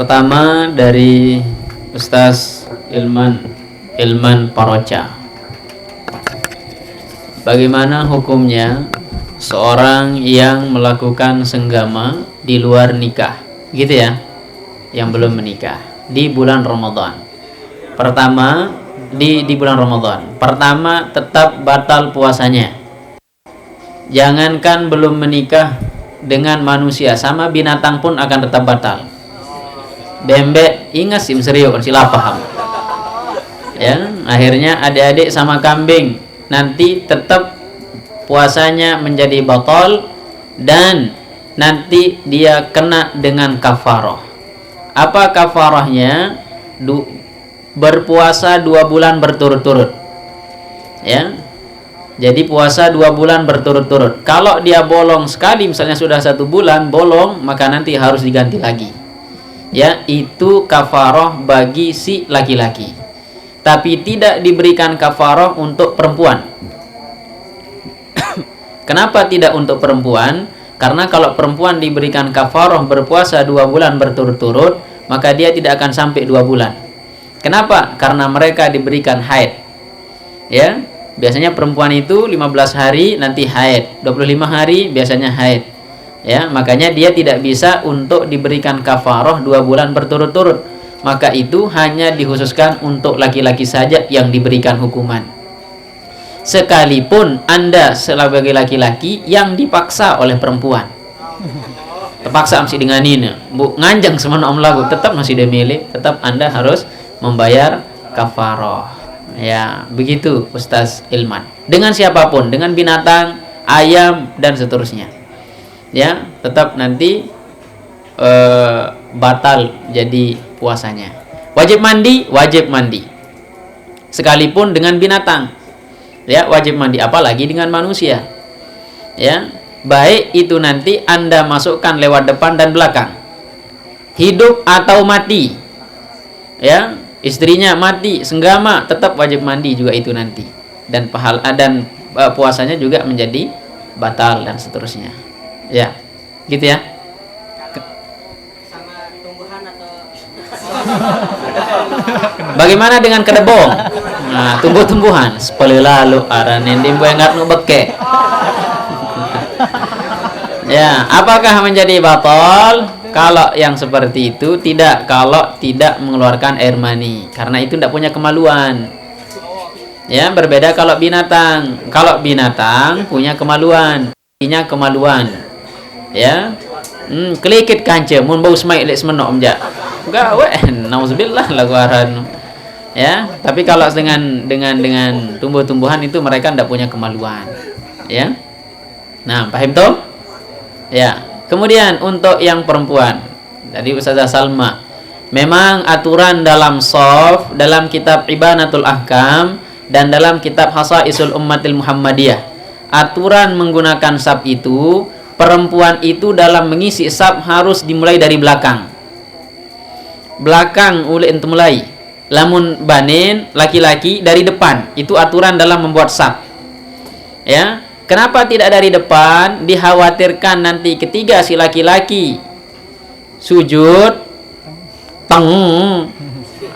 Pertama dari Ustaz Ilman Paroca. Bagaimana hukumnya seorang yang melakukan senggama di luar nikah, gitu ya, yang belum menikah di bulan Ramadan? Pertama, di bulan Ramadan, pertama tetap batal puasanya. Jangankan belum menikah, dengan manusia sama binatang pun akan tetap batal. Bembek ingat sim serius sila paham. Ya, akhirnya adik-adik sama kambing nanti tetap puasanya menjadi batal dan nanti dia kena dengan kafarah. Apa kafarahnya? Berpuasa 2 bulan berturut-turut. Ya. Jadi puasa 2 bulan berturut-turut. Kalau dia bolong sekali, misalnya sudah 1 bulan bolong, maka nanti harus diganti lagi. Ya, itu kafarah bagi si laki-laki. Tapi tidak diberikan kafarah untuk perempuan. Kenapa tidak untuk perempuan? Karena kalau perempuan diberikan kafarah berpuasa 2 bulan berturut-turut, maka dia tidak akan sampai 2 bulan. Kenapa? Karena mereka diberikan haid. Ya, biasanya perempuan itu 15 hari nanti haid, 25 hari biasanya haid. Ya, makanya dia tidak bisa untuk diberikan kafarah 2 bulan berturut-turut. Maka itu hanya dikhususkan untuk laki-laki saja yang diberikan hukuman. Sekalipun Anda sebagai laki-laki yang dipaksa oleh perempuan, terpaksa mesti dengan ini, bu nganjang semana om lagu, tetap masih demilih, tetap Anda harus membayar kafarah. Ya, begitu Ustaz Ilman. Dengan siapapun, dengan binatang, ayam dan seterusnya. Ya, tetap nanti batal jadi puasanya. Wajib mandi. Sekalipun dengan binatang. Ya, wajib mandi, apalagi dengan manusia. Ya, baik itu nanti Anda masukkan lewat depan dan belakang. Hidup atau mati. Ya, istrinya mati, senggama, tetap wajib mandi juga itu nanti. Dan puasanya juga menjadi batal dan seterusnya. Ya, gitu ya. Sama tumbuhan atau Bagaimana dengan kedebong? Nah, tumbuh-tumbuhan sepele lalu aranin dimbo yang nggak beke. Ya, apakah menjadi batal? Kalau yang seperti itu tidak, kalau tidak mengeluarkan air mani, karena itu tidak punya kemaluan. Ya, berbeda kalau binatang. Kalau binatang punya kemaluan, punya kemaluan. Ya, kelikit kance, mun bau semai lek semenok menjak. Gawe, nauzubillah lagu aran. Ya, tapi kalau dengan tumbuh-tumbuhan itu mereka tidak punya kemaluan. Ya. Nah, paham toh? Ya. Kemudian untuk yang perempuan, tadi Ustazah Salma, memang aturan dalam shaf, dalam kitab Ibanatul Ahkam dan dalam kitab Hasaisul Ummatil Muhammadiyah, aturan menggunakan shaf itu, perempuan itu dalam mengisi shaf harus dimulai dari belakang. Belakang ulil ente mulai. Lamun banin laki-laki dari depan. Itu aturan dalam membuat shaf. Ya. Kenapa tidak dari depan? Dikhawatirkan nanti ketiga si laki-laki sujud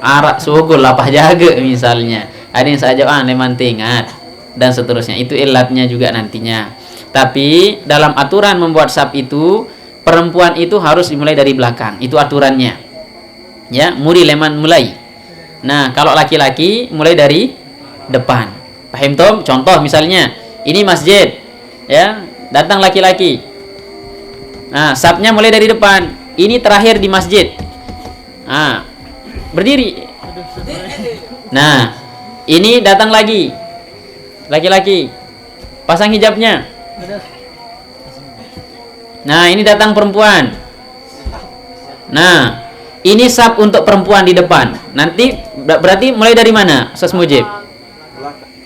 arak sugul lapah jaga misalnya. Ada yang saja leman tingat dan seterusnya. Itu ilatnya juga nantinya. Tapi dalam aturan membuat shaf itu, perempuan itu harus dimulai dari belakang. Itu aturannya. Ya, muri leman mulai. Nah, kalau laki-laki mulai dari depan. Paham tom? Contoh misalnya, ini masjid. Ya, datang laki-laki. Nah, shafnya mulai dari depan. Ini terakhir di masjid. Nah, berdiri. Nah, ini datang lagi. Laki-laki. Pasang hijabnya. Nah, ini datang perempuan. Nah, ini shaf untuk perempuan di depan. Nanti berarti mulai dari mana? Ustaz Mujib.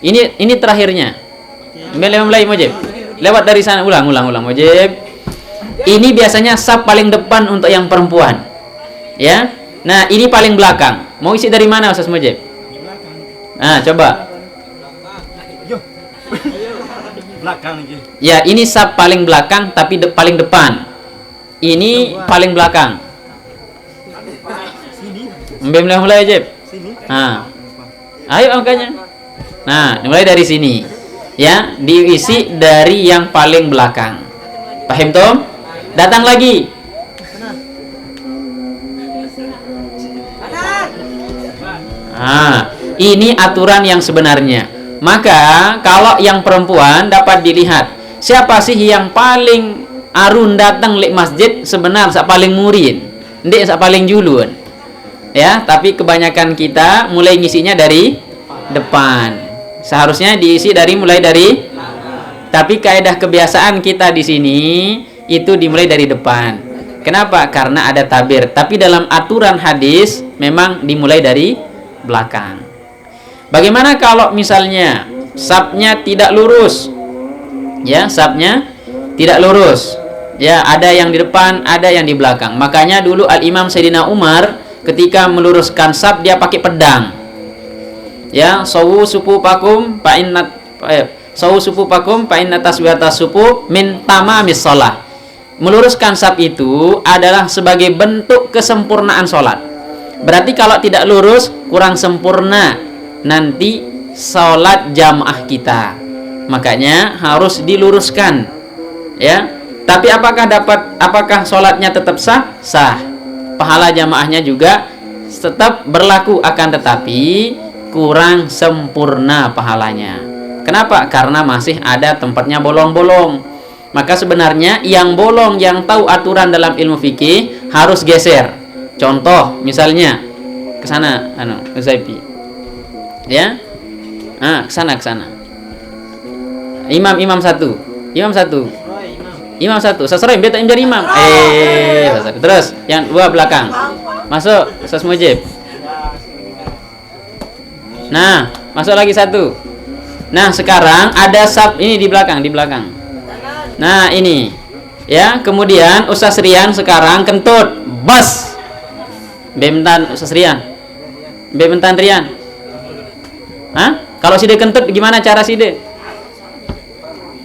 Ini terakhirnya. Mulai Mujib. Lewat dari sana, ulang Mujib. Ini biasanya shaf paling depan untuk yang perempuan. Ya. Nah, ini paling belakang. Mau isi dari mana Ustaz Mujib? Nah, coba. Belakang lagi. Ya, ini shaf paling belakang tapi paling depan. Ini paling belakang. Mulai Jeb. Nah, ayo angkanya. Nah, mulai dari sini. Ya, diisi dari yang paling belakang. Paham Tom? Datang lagi. Nah, ini aturan yang sebenarnya. Maka kalau yang perempuan dapat dilihat siapa sih yang paling arun datang lek masjid sebenarnya paling murid, ndek paling julun. Ya, tapi kebanyakan kita mulai ngisinya dari depan. Seharusnya diisi mulai dari, tapi kaidah kebiasaan kita di sini itu dimulai dari depan. Kenapa? Karena ada tabir. Tapi dalam aturan hadis memang dimulai dari belakang. Bagaimana kalau misalnya safnya tidak lurus? Ya, safnya tidak lurus. Ya, ada yang di depan, ada yang di belakang. Makanya dulu Al-Imam Sayyidina Umar ketika meluruskan saf dia pakai pedang. Ya, sawu sufufakum fa inna sawu sufufakum fa inna taswiyatas sufuf min tamamis shalah. Meluruskan saf itu adalah sebagai bentuk kesempurnaan salat. Berarti kalau tidak lurus kurang sempurna nanti salat jamaah kita. Makanya harus diluruskan. Ya. Tapi apakah salatnya tetap sah? Sah. Pahala jamaahnya juga tetap berlaku, akan tetapi kurang sempurna pahalanya. Kenapa? Karena masih ada tempatnya bolong-bolong. Maka sebenarnya yang bolong, yang tahu aturan dalam ilmu fikih harus geser. Contoh misalnya ke sana Zaipi. Ya. Nah, ke sana. Imam satu. Sesuai beta jadi imam. Terus yang dua belakang. Masuk Ustaz Mujib. Nah, masuk lagi satu. Nah, sekarang ada sab ini di belakang. Nah, ini. Ya, kemudian Ustaz Rian sekarang kentut. Bas. Bentan Ustaz Rian. Bentan Rian. Hah? Kalau side kentut gimana cara side?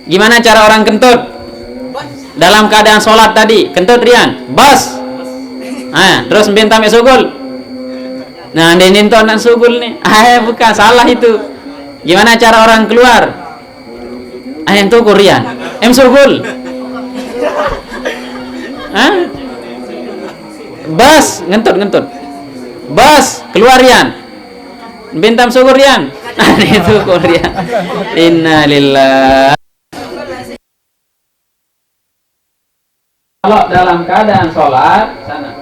Gimana cara orang kentut? Dalam keadaan sholat tadi, kentut Rian, bas. Nah, terus bentam sugul. Nah, ini tuh anak sugul nih. Bukan, salah itu. Gimana cara orang keluar? Itu Rian. Sugul. Bas, ngentut. Bas, keluar Rian. Bentam sugul Rian. Itu Rian. Innalillah. Kalau dalam keadaan sholat sana.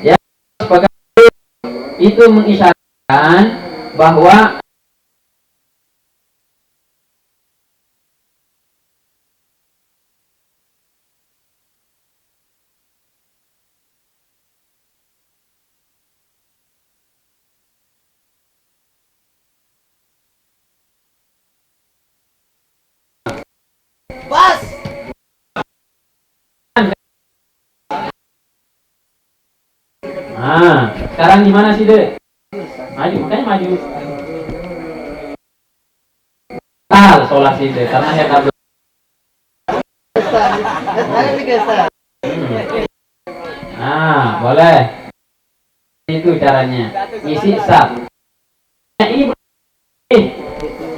Ya, itu mengisyaratkan bahwa sekarang di mana sih, Dek? Makanya maju. Sholat sih, Dek, karena ya kabel. Boleh. Itu caranya. Isi saf. Ini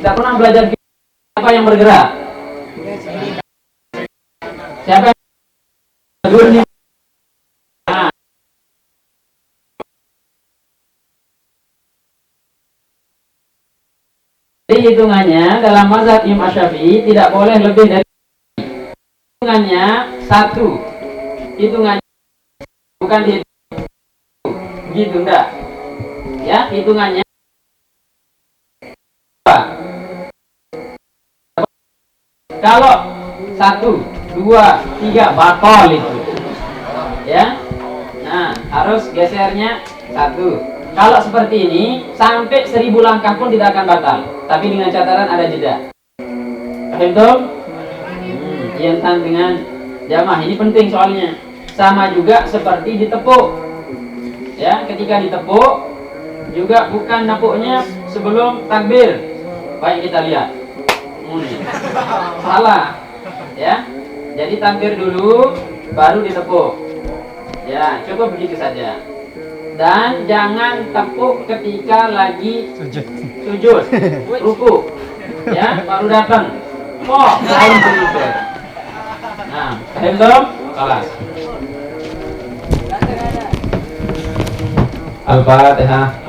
tidak pernah belajar siapa yang bergerak. Siapa yang bergerak? Jadi hitungannya dalam mazhab Imam Syafi'i tidak boleh lebih dari hitungannya satu. Hitungannya bukan gitu enggak. Ya, hitungannya kalau 1, 2, 3 batal itu. Ya. Nah, harus gesernya 1. Kalau seperti ini sampai 1000 langkah pun tidak akan batal, tapi dengan catatan ada jeda. Paham? Yentan dengan jamaah ini penting soalnya. Sama juga seperti ditepuk. Ya, ketika ditepuk juga bukan nepuknya sebelum takbir. Baik kita lihat. Ini. Salah. Ya. Jadi takbir dulu baru ditepuk. Ya, cukup begitu saja. Dan jangan tepuk ketika lagi sujud, ruku. Ya, baru datang. Baru sujud. Nah, paham belum? Kelas. Al-Fatihah.